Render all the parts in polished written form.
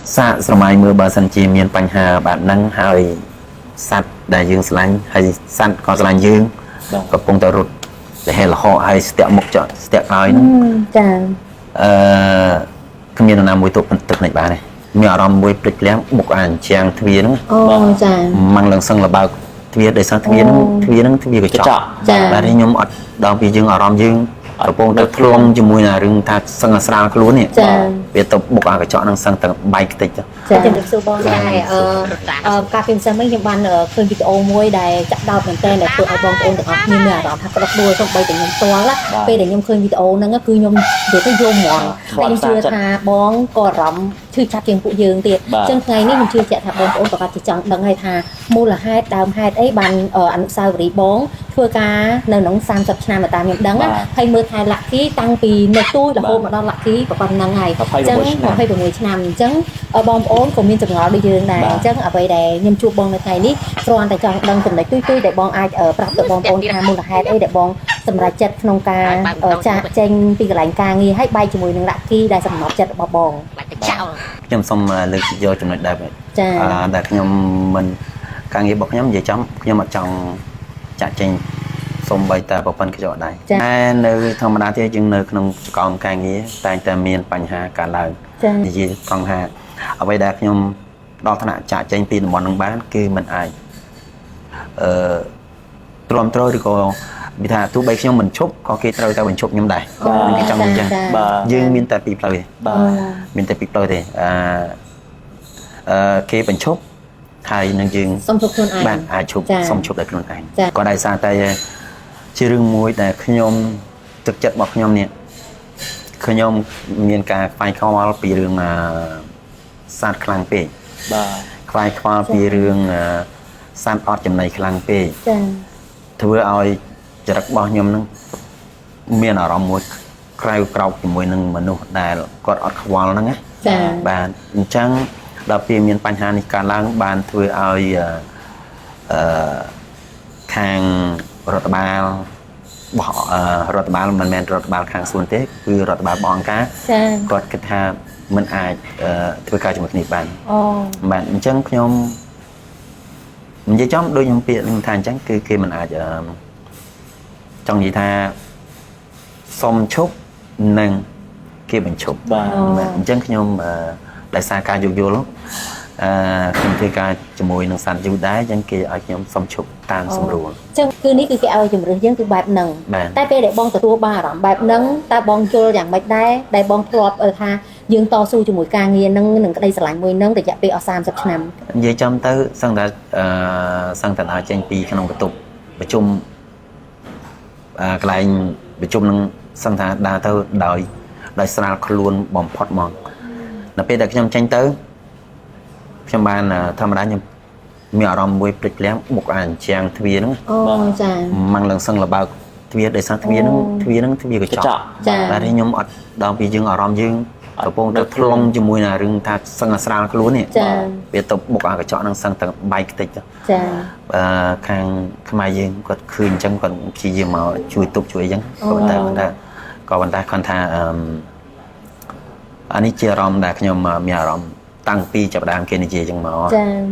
xa sơ mai mưa bờ sân chi miền Pành Hà bạn nâng hơi sắt đại dương sánh hay sắt có sánh dươngกับปงตรุษแต่เห็นละhọ hay sẹo mục chọn sẹo nói nữa ចា គ្មាននរណាមួយទុកទឹកនេះបានទេមានអារម្មណ៍មួយព្រិចភ្លាំងបុកអានជាងទ្វារហ្នឹង អូចា ម៉ាំងលឹងសឹងលបើកទ្វារដោយសារទ្វារហ្នឹងទ្វារកញ្ចក់បាទខ្ញុំអត់ដល់ពីយើងអារម្មណ៍យើងកំពុងទៅធ្លងជាមួយនឹងរឿងថាសឹងស្រាលខ្លួននេះវាទៅបុកអាកញ្ចក់ហ្នឹងសឹងតែបែកខ្ទេចទៅចាជំរាបសួរបងដែរកាលពីម្សិលមិញខ្ញុំបានឃើញវីដេអូមួយដែលចាក់ដោតមែនតើដែលធ្វើឲ្យបងប្អូនទាំងអស់គ្នាមានអារម្មណ៍ថាក្តុកក្តួលសូម្បីតែខ្ញុំផ្ទាល់ពេលដែលខ្ញុំឃើញវីដេអូហ្នឹងគឺខ្ញុំនិយាយទៅយល់ហ្មងតែខ្ញុំជឿថាបងក៏អារម្មណ៍ឈឺចាប់ជាងពួកយើងទៀតអញ្ចឹងថ្ងៃនេះខ្ញុំជឿជាក់ថាបងប្អូនប្រកាសជាចង់ដឹងហើយថាមូលហេតុដើមហេតុអីបានអនុស្សាវរីយ៍បងធ្វើការនៅក្នុង30ឆ្នាំតាមខ្ញុំដឹងហើយមើលថែលាក់គីតាំងពីនៅទូចរហូតមកដល់លាក់គីប៉ុណ្ណឹងហើយអញ្ចឹង26ឆ្នាំអញ្ចឹងបងប្អូនក៏មានចម្ងល់ដូចយើងដែរអញ្ចឹងអ្វីដែលខ្ញុំជួបបងនៅថ្ងៃនេះគ្រាន់តែចង់ដឹងចំណុចទុយៗដែលបងអាចប្រាប់ទៅបងប្អូនថាមូលហេតុអីដែលបងសម្រេចចិត្តក្នុងការចាក់ចេញពីកន្លែងការងារហើយបែកជាមួយនឹងលាក់គីដែលសម្រាប់ចិត្តរបស់បងខ្ញុំសូមលើកយកចំណុចដែរចាដែលខ្ញុំមិនការងាររបស់ខ្ញុំនិយាយចំខ្ញុំអត់ចង់ចាក់ចេញសូម្បីតែប្រព័ន្ធខ្យល់ដែរតែនៅធម្មតាទេយើងនៅក្នុងកងការងារតែងតែមានបញ្ហាកើតឡើងនិយាយកងថាអ្វីដែលខ្ញុំដល់ថ្នាក់ចាក់ចេញពីតំបន់នឹងបានគឺมันអាចទ្រាំទ្រឬក៏វាថាទោះបីខ្ញុំមិនឈប់ក៏គេត្រូវតែបញ្ឈប់ខ្ញុំដែរគេចង់អញ្ចឹងយើងមានតែពីរផ្លូវទេមានតែពីរផ្លូវទេគេបញ្ឈប់ហើយនឹងយើងសុំឈប់ខ្លួនឯងបាទអាចឈប់សុំឈប់ដោយខ្លួនឯងក៏ដោយសារតែជារឿងមួយដែលខ្ញុំទឹកចិត្តរបស់ខ្ញុំនេះខ្ញុំមានការខ្វាយខ្វល់ពីរឿងសត្វខ្លាំងពេកខ្វាយខ្វល់ពីរឿងសត្វអត់ចំណីខ្លាំងពេកធ្វើឲ្យចរិតរបស់ខ្ញុំនឹងមានអារម្មណ៍មួយក្រៅក្រោកជាមួយនឹងមនុស្សដែលគាត់អត់ខ្វល់ហ្នឹងណាបាទអញ្ចឹងដល់ពេលមានបញ្ហានេះកើតឡើងបានធ្វើឲ្យខាងរដ្ឋបាលរដ្ឋបាលមិនមែនរដ្ឋបាលខាងសួនទេគឺរដ្ឋបាលរបស់អង្គការគាត់គិតថាមិនអាចធ្វើការជាមួយគ្នាបានបាទអញ្ចឹងខ្ញុំនិយាយចំដូចខ្ញុំពាក្យថាអញ្ចឹងគឺគេមិនអាចចង់និយាយថាសុំឈប់និងគេបញ្ឈប់បាទអញ្ចឹងខ្ញុំដោយសារការយោគយល់ខ្ញុំធ្វើការជាមួយនឹងសន្តិយុដែរអញ្ចឹងគេឲ្យខ្ញុំសុំឈប់តាមស្រួលអញ្ចឹងគឺនេះគឺគេឲ្យជំរឿសយើងគឺបែបហ្នឹងតែពេលដែលបងទទួលបានអារម្មណ៍បែបហ្នឹងតើបងយល់យ៉ាងម៉េចដែរដែលបងធ្លាប់ថាយើងតស៊ូជាមួយការងារហ្នឹងនឹងក្តីស្រឡាញ់មួយហ្នឹងរយៈពេលអស់30ឆ្នាំនិយាយចំទៅសឹងតែដើរចេញពីក្នុងបន្ទប់ប្រជុំកន្លែងប្រជុំនឹងសឹងថាដើរទៅដោយស្រាលខ្លួនបំផុតហ្មងដល់ពេលដែលខ្ញុំចេញទៅខ្ញុំបានធម្មតាខ្ញុំមានអារម្មណ៍មួយព្រិចភ្លាំងបុកអានជាងទ្វារហ្នឹងអូចាម៉ាំងលឹងសឹងលបើកទ្វារដោយសារទ្វារហ្នឹងទ្វារកញ្ចក់តែខ្ញុំអត់ដល់ពីយើងអារម្មណ៍យើងកំពុងទៅធ្លងជាមួយនឹងរឿងថាសឹងស្រាលខ្លួននេះវាទៅបុកអាកញ្ចក់ហ្នឹងសឹងតែបែកខ្ទេចចាខាងខ្មែរយើងគាត់ឃើញអញ្ចឹងគាត់ព្យាយាមមកជួយទប់ជួយអញ្ចឹងក៏ប៉ុន្តែគាត់ថាអានេះជាអារម្មណ៍ដែលខ្ញុំមានអារម្មណ៍តាំងពីចាប់ដើមគេនិយាយចឹងមក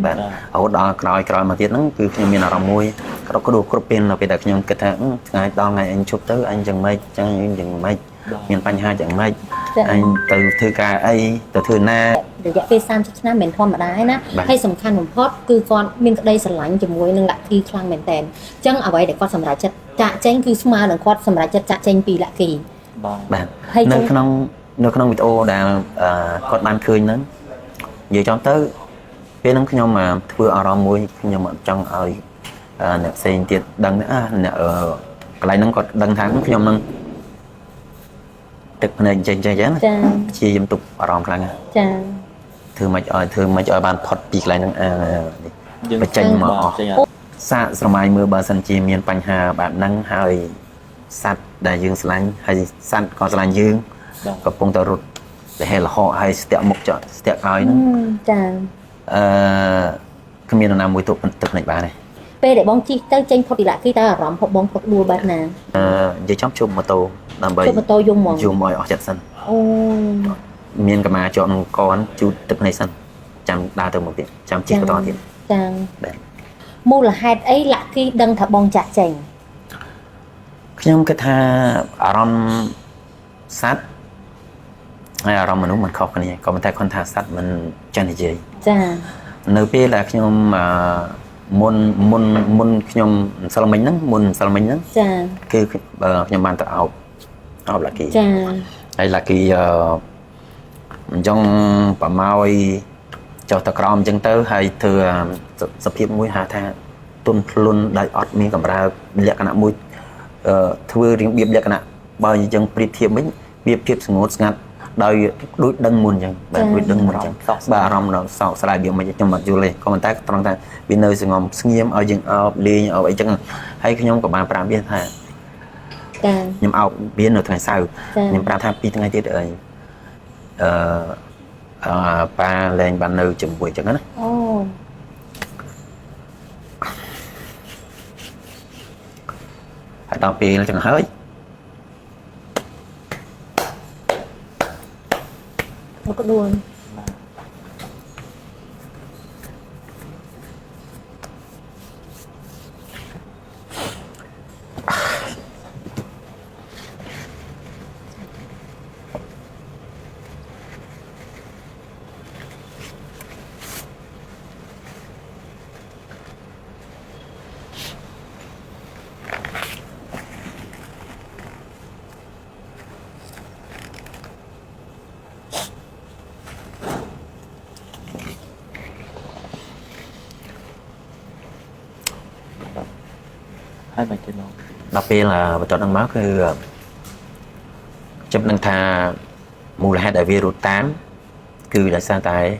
បាទរហូតដល់ក្រោយមកទៀតហ្នឹងគឺខ្ញុំមានអារម្មណ៍មួយក្តុកក្តួលគ្រប់ពេលនៅពេលដែលខ្ញុំគិតថាថ្ងៃដល់ថ្ងៃអញជប់ទៅអញចឹងម៉េចចឹងម៉េចមានបញ្ហាចឹងម៉េចអញទៅធ្វើការអីទៅធ្វើណារយៈពេល30ឆ្នាំមិនធម្មតាទេណាហើយសំខាន់បំផុតគឺគាត់មានក្តីស្រឡាញ់ជាមួយនឹងលាក់គីខ្លាំងមែនតើអញ្ចឹងអ្វីដែលគាត់សម្រេចចិត្តចាក់ចេញគឺស្មើនឹងគាត់សម្រេចចិត្តចាក់ចេញពីលាក់គីបាទនៅក្នុងវីដេអូដែលគាត់បានឃើញហ្នឹងនិយាយចំទៅពេលហ្នឹងខ្ញុំធ្វើអារម្មណ៍មួយខ្ញុំអត់ចង់ឲ្យអ្នកផ្សេងទៀតដឹងអ្នកកន្លែងហ្នឹងគាត់ដឹងថាខ្ញុំនឹងទឹកភ្នែកចេញណាព្យាយាមទប់អារម្មណ៍ខ្លាំងចាធ្វើមិនឲ្យបានផុតពីកន្លែងហ្នឹងបញ្ចេញមកអស់សាកស្រមៃមើលបើសិនជាមានបញ្ហាបែបហ្នឹងហើយសត្វដែលយើងស្រឡាញ់ហើយសត្វក៏ស្រឡាញ់យើងកំពុងតែរត់តែហេលហោហើយស្ទាក់មុខចត់ស្ទាក់ក្រោយហ្នឹងចាគ្មាននរណាមួយទុកទឹកនេះបានទេពេលដែលបងជិះទៅចេញផុតពីលាក់គីតើអារម្មណ៍របស់បងគ្រប់ដួលបែបណានិយាយចំជុំម៉ូតូដើម្បីជុំម៉ូតូយំហ្មងយំឲ្យអស់ចិត្តសិនអូ miền cả mà chọn con chút tức này sân chăm đa từ một tiếng chăm chỉ to tiếng mua là hai ấy là khi đăng thập bong chặt chành nhưng cái tha aram sát hay aram mình mình khóc cái này còn mình thấy con tha sát mình chân gì nơi kia là nhưng mà môn nhưng sao mình nắng cái nhưng bạn tạo là kỳ hay là kỳ trong bà mau cho ta cầm chân tới hay thừa sập hiệp mũi hà tha tuân luôn đại ọt mi cầm ra lẹ cái nạ mũi thưa riêng biệp lẹ cái nạ bao nhiêu chân pri thiệp mấy biệp thiệp ngột ngặt đôi đôi đăng muôn chân bạn đôi đăng muôn chân bà rong nó sau lại biệp mà trong mặt du lịch còn mình ta trong ta vì nơi sự ngầm nghiêm ở dừng ở đi ở vậy chân hay cái nhóm của bà pram biết thà nhưng ao biến ở thằng sau nhưng pram tham pi thằng ngày tiết ba lên ban nơi chừng buổi chẳng á phải đọc pi là chẳng hơi nó có đuôi đọc pi là cho đăng máuคือchấp đăng tha mù là hai đại virus 8 คือđại sa tại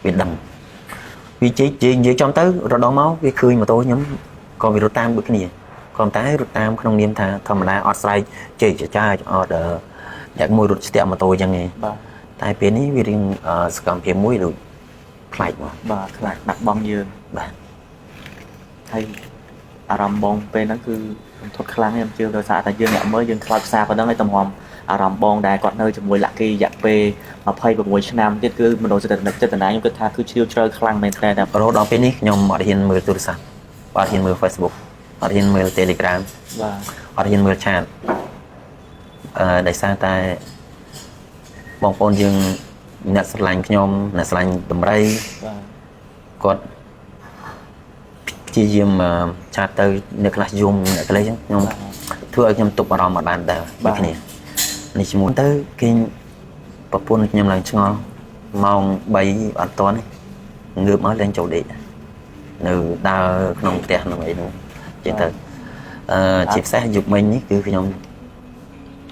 Việt Nam vì chỉ trong tới rồi đó máu cái khơi mà tôi nhóm còn virus 8 bữa cái này còn tái virus 8 không niệm tha thầm là offside chỉ cho order dạng mùi rụt tiệm mà tôi chẳng nghe tại bênนี้vì riêng cầm phía mũi rồi khải mà khải đặt bong dương hay rầm bong bên đó cứ thuật kháng em chưa rồi xả tại dương nhẹ mới dương khai xa và đó ngay tầm hòm rầm bong đài còn nơi cho mùi lạc kỳ dạng về mà phay vào mùi nam tiết cứ mình đồ sẽ được chất tần ái nhưng cứ tha cứ chiêu chơi kháng men thế đẹp rồi đó bênนี้nhom ở hiện mười tôi sao ở hiện mười Facebook ở hiện mười Telegram ở hiện mười chat đại sa tại bong bồn dương nhặt sạch lạnh nhom nhặt sạch lạnh tầm ray còn chi diêm mà cha tới nước là dùng cái lấy chứ nhom thưa nhom tục vào mà bàn đờ cái này này chỉ muốn tới cái bắp bồn nhom là ngon mong bay ăn toán ấy ngược mới lên chỗ địa từ đa nông tẹt nông ấy luôn chỉ tới chịp xe dục mình ấy cứ nhom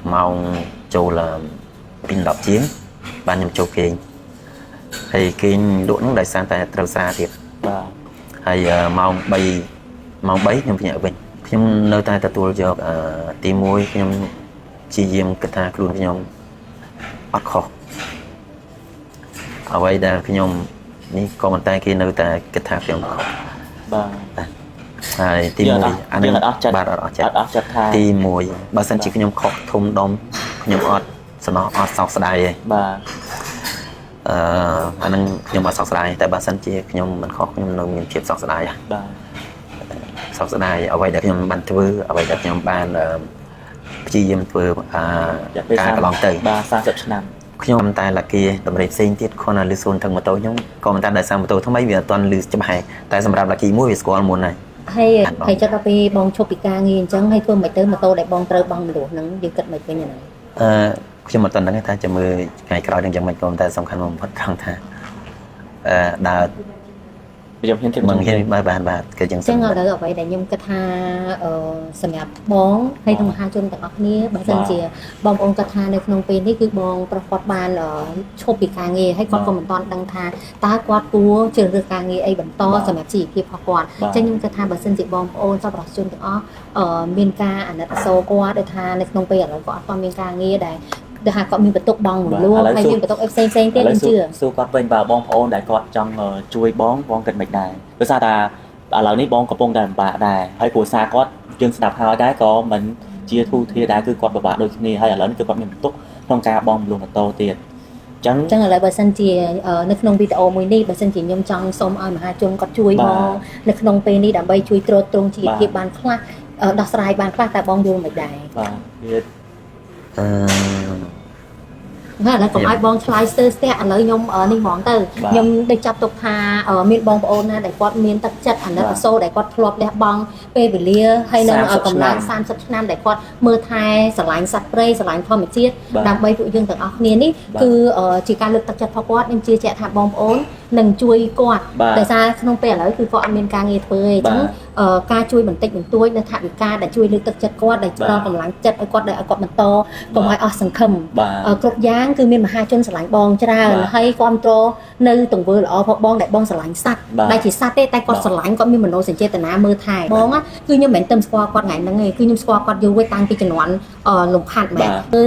mong chỗ là pin đọc chiến ban nhom chỗ kia thì cái độ nó đại sang tại trâu xa thiệt hay mong bay nhom nhẹ bình nhom nơi tai ta tua cho tim môi nhom chi diêm cái thang luôn nhom bắt khó ở đây là cái nhom ní con bàn tay kia nơi ta cái thang nhom khó hay tim môi anh ba ở chặt tim môi ba sân chỉ cái nhom khó thùng đông nhom ọt sau đó ọt sọc sài anh đang nhom ọt sọc sài tại ba sân chỉ nhom mình khó nhom nông miền thiệp sọc sài ở đây để nhom ban thưa ở đây để nhom ban chi diêm thưa cả lòng từ ba sa sập năm nhom tai là kia đầm rệp sinh tiết con là lưu xuân thằng mà tôi nhom còn mình ta đại sang mà tôi không mấy việc toàn lưu chấm hay tại sầm rạp là kỳ mũi về squall môn này hay cho tao đi bong chụp ca nghiền chẳng hay phương mày tới mà tôi lại bong trời bong đủ nắng dừng cật mày bên nhà này khi mà tuần đó người ta cho mười ngày cày đang chẳng mày còn ta xong khăn mồm hết khăn tha đã mừng hiện bài bàn bạc cái chân chẳng ở vậy để nhung cái tha sầm nhạt bóng hay thằng hai chân tại ấp nia bản thân chỉ bong ông cái tha này không bên đấy cứ bongประbàn là chụp ca nghiền hay con mình toàn đăng tha ta quát cua chơi được ca nghiền ấy bẩn to sầm nhạt chỉ kịp hoặc quạt chẳng nhung cái tha bản thân chỉ bong ôn sau đó chân ở miền ca anh đã sâu qua để tha này không bên là gọi con miền ca nghiền đấy đểหากcóมีประตูบองluôn hayมีประตูเซ็งเต้นchưa สู้គាត់វិញបើបងប្អូនដែលគាត់ចង់ជួយបងគិតមិនដែរដោយសារតែឥឡូវនេះបងកំពុងតែពិបាកដែរហើយគ្រួសារគាត់យើងស្ដាប់ហើយដែរក៏មិនជាធូរធារដែរគឺគាត់ពិបាកដូចគ្នាហើយឥឡូវនេះគឺគាត់មានបន្ទុកក្នុងការបងលួងម៉ូតូទៀត ចឹងឥឡូវបើសិនជានៅក្នុងវីដេអូមួយនេះបើសិនជាខ្ញុំចង់សូមឲ្យមហាជនគាត់ជួយបងនៅក្នុងពេលនេះដើម្បីជួយត្រួតត្រងជីវភាពបានខ្លះដោះស្រាយបានខ្លះតែបងយល់មិនដែរបាទវាណាស់កុំឲ្យបងឆ្លើយស្ទើរស្ទះឥឡូវខ្ញុំនេះហ្មងទៅខ្ញុំដូចចាប់ទុកថាមានបងប្អូនណាដែលគាត់មានទឹកចិត្តអាណិតអាសូរដែលគាត់ធ្លាប់លះបង់ពេលវេលាហើយនឹងកម្លាំង30ឆ្នាំដែលគាត់មើលថែស្រឡាញ់សត្វព្រៃស្រឡាញ់ធម្មជាតិដើម្បីពួកយើងទាំងអស់គ្នានេះគឺជាការលើកទឹកចិត្តផងគាត់ខ្ញុំជឿជាក់ថាបងប្អូននឹងជួយគាត់ដោយសារក្នុងពេលឥឡូវគឺគាត់អត់មានការងារធ្វើទេអញ្ចឹងការជួយបន្តិចបន្តួចនៅថវិកាដែលជួយលើកទឹកចិត្តគាត់ដែលផ្ដល់កម្លាំងចិត្តឲ្យគាត់ដែលឲ្យគាត់បន្តកុំឲ្យអស់សង្ឃឹមគ្រប់យ៉ាងគឺមានមហាជនស្រឡាញ់បងច្រើនហើយគ្រប់គ្រងនៅទង្វើល្អផងបងដែលបងស្រឡាញ់សត្វដែលជាសត្វទេតែគាត់ស្រឡាញ់គាត់មានមនោសញ្ចេតនាមើលថែបងគឺខ្ញុំមិនមែនទៅស្គាល់គាត់ថ្ងៃហ្នឹងទេគឺខ្ញុំស្គាល់គាត់យូរតាំងពីជំនាន់លំផាត់មែនគឺ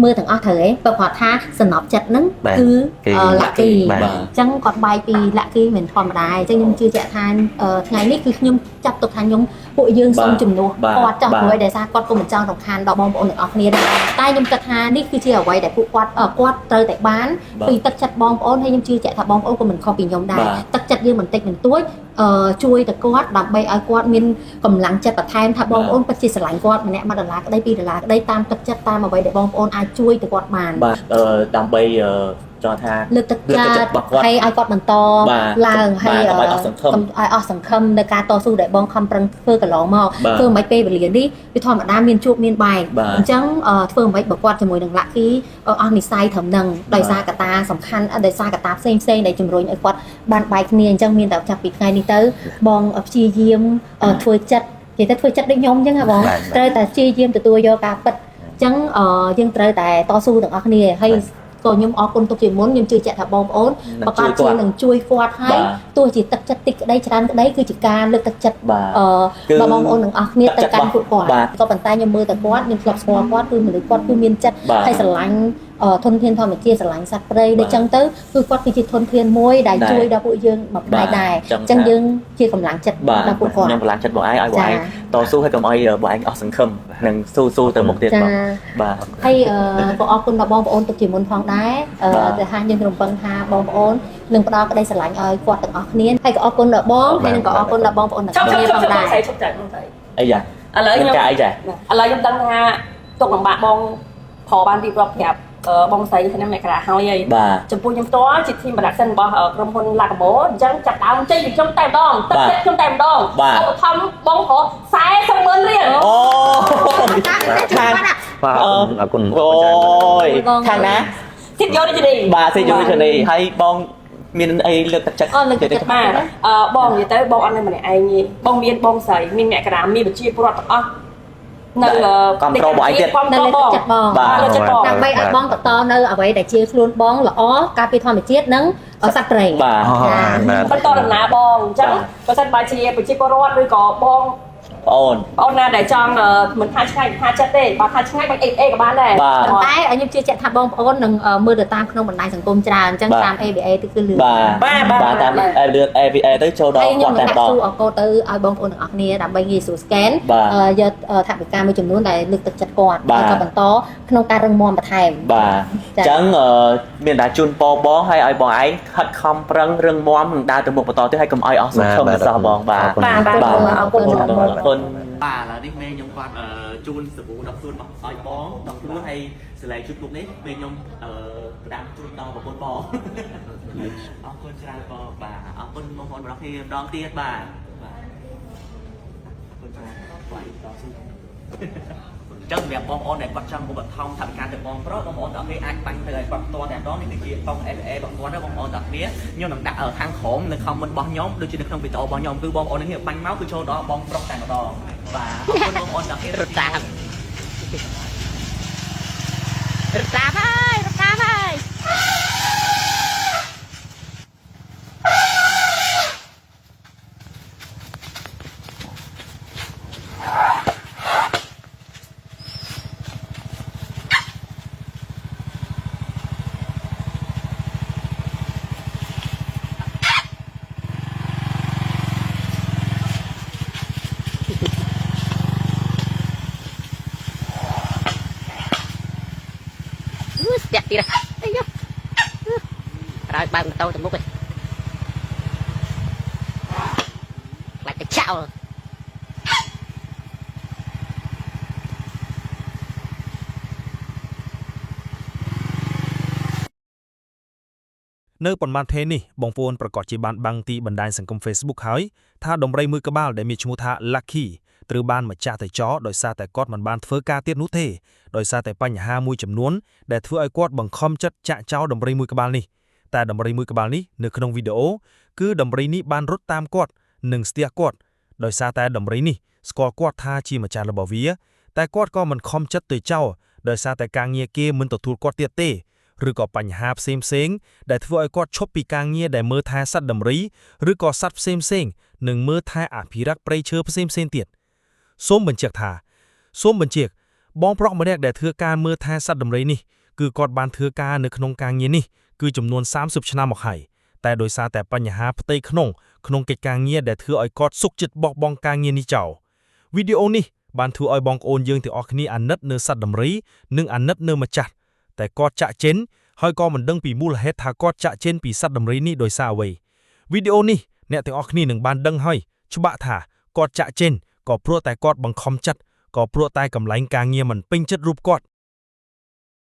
មើលទាំងអស់ត្រូវហ៎បើគាត់ថាសំណប់ចិត្តហ្នឹងគឺលាក់គីអញ្ចឹងគាត់បាយពីលាក់គីមិនធម្មតាអញ្ចឹងខ្ញុំជឿជាក់ថាថ្ងៃនេះគឺខ្ញុំចាប់ទុកថាខ្ញុំពួកយើងសូមជំនួសគាត់ចង់ព្រោះដោយសារគាត់ក៏មិនចង់រំខានដល់បងប្អូនទាំងអស់គ្នាដែរតែខ្ញុំគិតថានេះគឺជាអ្វីដែលពួកគាត់ត្រូវតែបានពីទឹកចិត្តបងប្អូនហើយខ្ញុំជឿជាក់ថាបងប្អូនក៏មិនខុសពីខ្ញុំដែរទឹកចិត្តយើងបន្តិចបន្តួចជួយទៅគាត់ដើម្បីឲ្យគាត់មានកម្លាំងចិត្តបន្ថែមថាបងប្អូនពិតជាស្រឡាញ់គាត់ម្នាក់$1ក្តី$2ក្តីតាមទឹកចិត្តតាមអ្វីដែលបងប្អូនអាចជួយទៅគាត់បានបាទដើម្បីចង់ថាលើកទឹកចិត្តហើយឲ្យគាត់បន្តឡើងហើយឲ្យអស់សង្ឃឹមនៅការតស៊ូដែលបងខំប្រឹងធ្វើកន្លងមកធ្វើមិនពេលវេលានេះវាធម្មតាមានជួបមានបែកអញ្ចឹងធ្វើមិនបើគាត់ជាមួយនឹងលាក់គីអស់និស្ស័យត្រឹមនឹងដោយសារកត្តាសំខាន់ដោយសារកត្តាផ្សេងដែលជំរុញឲ្យគាត់បានបែកគ្នាអញ្ចឹងមានតែចាប់ពីថ្ងៃនេះទៅបងព្យាយាមធ្វើចិត្តនិយាយទៅធ្វើចិត្តដូចខ្ញុំអញ្ចឹងហ៎បងត្រូវតែព្យាយាមទទួលយកការពិតអញ្ចឹងយើងត្រូវតែតស៊ូទាំងអស់គ្នាហើយក៏ខ្ញុំអរគុណទុកជាមុនខ្ញុំជឿជាក់ថាបងប្អូនប្រកាសជានឹងជួយគាត់ហើយទោះជាទឹកចិត្តតិចក្តីច្រើនក្តីគឺជាការលើកទឹកចិត្តបងប្អូនទាំងអស់គ្នាទៅកាន់ពួកគាត់ក៏ប៉ុន្តែខ្ញុំមើលតែគាត់ខ្ញុំធ្លាប់ស្គាល់គាត់គឺមនុស្សគាត់គឺមានចិត្តហើយស្រឡាញ់ធនធានធម្មជាតិស្រឡាញ់សត្វព្រៃដូចចឹងទៅគឺគាត់គឺជាធនធានមួយដែលជួយដល់ពួកយើងមកផ្នែកដែរអញ្ចឹងយើងជាកម្លាំងចិត្តដល់ពួកគាត់ខ្ញុំកម្លាំងចិត្តបងឯងឲ្យបងឯងតស៊ូឲ្យកុំឲ្យបងឯងអស់សង្ឃឹមនិងស៊ូទៅមុខទៀតបងបាទហើយក៏អរគុណដល់បងប្អូនទុកជាមុនផងដែរដែលថាខ្ញុំរំពឹងថាបងប្អូននឹងផ្ដល់ក្តីស្រឡាញ់ឲ្យគាត់ទាំងអស់គ្នាហើយក៏អរគុណដល់បងហើយនឹងក៏អរគុណដល់បងប្អូនទាំងគ្នាផងដែរអីយ៉ាឥឡូវខ្ញុំអីចាឥឡូវខ្ញុំដឹងថាទុកលំបាកបងព្រោះបានរៀបរាប់ប្រាប់បងស្រីឆ្នាំមករាហើយចំពោះខ្ញុំផ្ទាល់ជា team production របស់ក្រុមហ៊ុន Lagamo អញ្ចឹងចាប់ដើមចេញពីខ្ញុំតែម្ដងទឹកចិត្តខ្ញុំតែម្ដងឧបត្ថម្ភបងប្រុស$40,000រៀលអូខាងអរគុណអូយខាងណាសិទ្ធិយោនេះនេះបាទសិទ្ធិយោនេះហើយបងមានអីលើកទឹកចិត្តលើកទឹកចិត្តបាទបងនិយាយទៅបងអត់នៅម្នាក់ឯងទេបងមានបងស្រីមានអ្នកក្រាមមានប្រជាពលរដ្ឋទាំងអស់នៅគ្រប់គ្រងបងឯងទៀតនៅលើចិត្តបងដើម្បីឲ្យបងបន្តនៅអ្វីដែលជាខ្លួនបងល្អការពារធម្មជាតិនិងសត្វព្រៃបាទបន្តដំណើរបងអញ្ចឹងបើសិនបើជាប្រជាពលរដ្ឋឬក៏បងបងណាដែលចង់មិនថាឆ្ងាយថាចិត្តទេបើថាឆ្ងាយបាច់អេក៏បានដែរប៉ុន្តែខ្ញុំជឿជាក់ថាបងប្អូននឹងមើលទៅតាមក្នុងបណ្ដាញសង្គមច្រើនអញ្ចឹងតាម ABA ទៅគឺលឿនបាទតាម ABA ទៅចូលដល់គាត់តែម្ដងខ្ញុំអរគុណទៅឲ្យបងប្អូនទាំងអស់គ្នាដើម្បីងាយស្រួល scan យកថវិកាមួយចំនួនដែលលើកទឹកចិត្តគាត់ហើយក៏បន្តក្នុងការរឹងមាំបន្ថែមបាទអញ្ចឹងមានតែជូនពរបងហើយឲ្យបងឯងខិតខំប្រឹងរឹងមាំនឹងដើរទៅមុខបន្តទៀតហើយកុំឲ្យអស់សង្ឃឹមសោះបងបាទអរគុណបាទឥឡូវនេះមេខ្ញុំគាត់ជូនសាប៊ូ10ខ្លួនឲ្យបង10ខ្លួនហើយសលេងជូនលោកនេះមេខ្ញុំផ្ដាំជូនដល់ប្រពន្ធបងអរគុណច្រើនបងបាទអរគុណបងប្អូនរបស់គ្នាម្ដងទៀតបាទបាទអរគុណច្រើនបាទតស៊ូចឹងសម្រាប់បងប្អូនដែលគាត់ចង់ឧបត្ថម្ភថវិកាទៅបងប្រុសបងប្អូនទាំងនេះអាចបាញ់ទៅឲ្យគាត់ផ្ទាល់តែម្ដងនេះគឺជាកុង FA របស់គាត់ណាបងប្អូនទាំងគ្នាខ្ញុំនឹងដាក់ខាងក្រោមនៅ comment របស់ខ្ញុំដូចជានៅក្នុងវីដេអូរបស់ខ្ញុំគឺបងប្អូននេះបាញ់មកគឺចូលដល់បងប្រុសតែម្ដងបាទអរគុណបងប្អូនទាំងគ្នារត់តាមហើយស្ទាក់ទៀតអីយោ ហើយបើម៉ូតូទៅមុខឯងខ្លាចតែចោល នៅប៉ុន្មានថេនេះបងប្អូនប្រកាសជាបានបាំងទីបណ្ដាញសង្គម Facebook ហើយថាដំរីមួយក្បាលដែលមានឈ្មោះថា Lucky ត្រូវបានម្ចាស់ទៅចោលដោយសារតែគាត់មិនបានធ្វើការទៀតនោះទេដោយសារតែបញ្ហាមួយចំនួនដែលធ្វើឲ្យគាត់បង្ខំចិត្តចាក់ចោលដំរីមួយក្បាលនេះតែដំរីមួយក្បាលនេះនៅក្នុងវីដេអូគឺដំរីនេះបានរត់តាមគាត់និងស្ទះគាត់ដោយសារតែដំរីនេះស្គាល់គាត់ថាជាម្ចាស់របស់វាតែគាត់ក៏មិនខំចិត្តទៅចោលដោយសារតែការងារគេមិនទទួលគាត់ទៀតទេ ឬក៏បញ្ហាផ្សេងៗដែលធ្វើឲ្យគាត់ឈប់ពីការងារដែលមើលថែសត្វដំរីឬក៏សត្វផ្សេងៗនិងមើលថែអភិរក្សព្រៃឈើផ្សេងៗទៀតសូមបញ្ជាក់បងប្រុសម្នាក់ដែលធ្វើការមើលថែសត្វដំរីនេះគឺគាត់បានធ្វើការនៅក្នុងការងារនេះគឺចំនួន30ឆ្នាំមកហើយតែដោយសារតែបញ្ហាផ្ទៃក្នុងកិច្ចការងារដែលធ្វើឲ្យគាត់សុខចិត្តបោះបង់ការងារនេះចោលវីដេអូនេះបានធ្វើឲ្យបងប្អូនយើងទាំងអស់គ្នាអាណិតនៅសត្វដំរីនិងអាណិតនៅម្ចាស់ តែគាត់ចាក់ចេញហើយក៏មិនដឹងពីមូលហេតុថាគាត់ចាក់ចេញពីសត្វដំរីនេះដោយសារអ្វីវីដេអូនេះអ្នកទាំងអស់គ្នានឹងបានដឹងហើយច្បាស់ថាគាត់ចាក់ចេញក៏ព្រោះតែគាត់បង្ខំចិត្តក៏ព្រោះតែកម្លាំងការងារមិនពេញចិត្តរូបគាត់